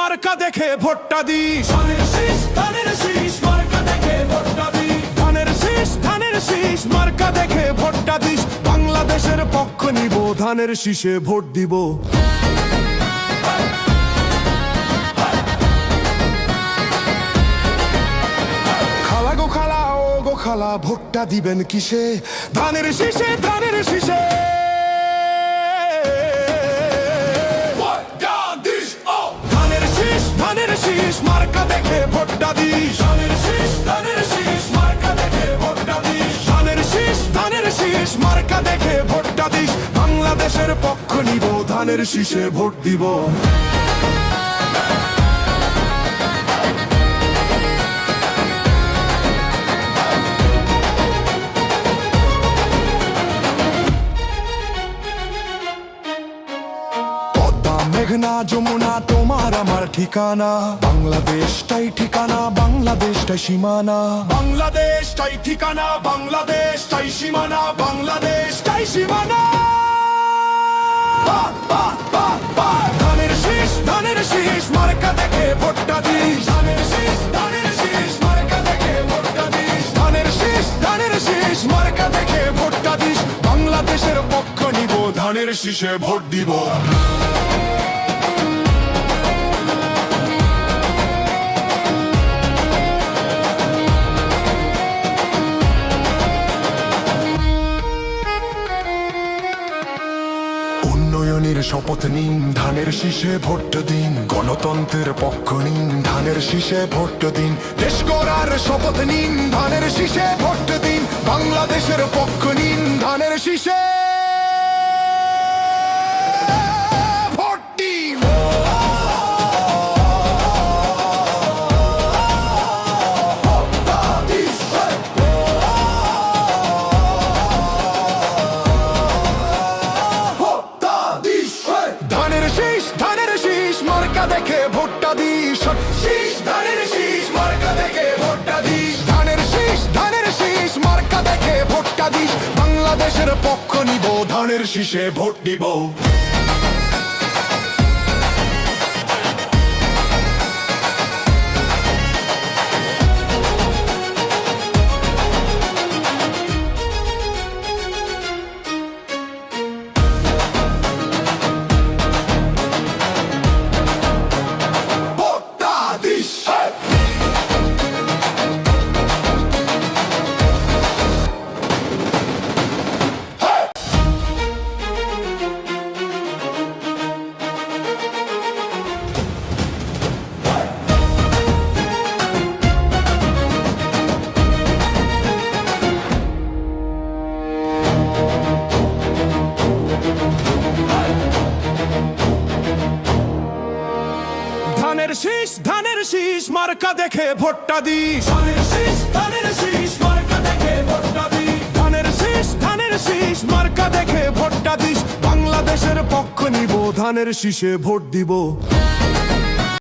মার্কা দেখে ভোটটা দিস। ধানের শীষ ধানের শীষ মার্কা দেখে ভোটটা দিস। ধানের শীষ ধানের শীষ মার্কা দেখে ভোটটা দিস। বাংলাদেশের পক্ষ নিব, ধানের শীষে ভোট দিব। খালা গো খালা, ও গো খালা, ভোটটা দিবেন কিসে? ধানের শীষে, ধানের শীষে। ধানের শীষ মার্কা দেখে ভোটটা দিস। ধানের শীষ ধানের শীষ মার্কা দেখে ভোটটা দিস। ধানের শীষ ধানের শীষ মার্কা দেখে ভোটটা দিস। বাংলাদেশের পক্ষ নিব, ধানের শীষে ভোট দিব। মেঘনা যমুনা তোমার আমার ঠিকানা, বাংলাদেশটাই ঠিকানা, বাংলাদেশটাই সীমানা। বাংলাদেশটাই ঠিকানা, বাংলাদেশটাই সীমানা, বাংলাদেশটাই সীমানা। ধানের শীষ ধানের শীষ মার্কা দেখে ভোটটা দিস। ধানের শীষ ধানের শীষ মার্কা দেখে ভোটটা দিস। ধানের শীষ ধানের শীষ মার্কা দেখে ভোটটা দিস। বাংলাদেশের পক্ষ নিব, ধানের শীষে ভোট দিব। উন্নয়নের শপথ নিন, ধানের শীষে ভোট দিন। গণতন্ত্রের পক্ষ নিন, ধানের শীষে ভোট দিন। দেশ গড়ার শপথ নিন, ধানের শীষে ভোট দিন। বাংলাদেশের পক্ষ নিন, ধানের শীষে ভোট দিন। ধানের শীষ ধানের শীষ মার্কা দেখে ভোটটা দিস। শীষ ধানের শীষ মার্কা দেখে ভোটটা দিস। ধানের শীষ ধানের শীষ মার্কা দেখে ভোটটা দিস। বাংলাদেশের পক্ষ নিব, ধানের শীষে ভোট দিব। ধানের শীষ ধানের শীষ মার্কা দেখে ভোটটা দিস। ধানের শীষ ধানের শীষ মার্কা দেখে ভোটটা দিস। ধানের শীষ ধানের শীষ মার্কা দেখে ভোটটা দিস। বাংলাদেশের পক্ষ নিব, ধানের শীষে ভোট দিব।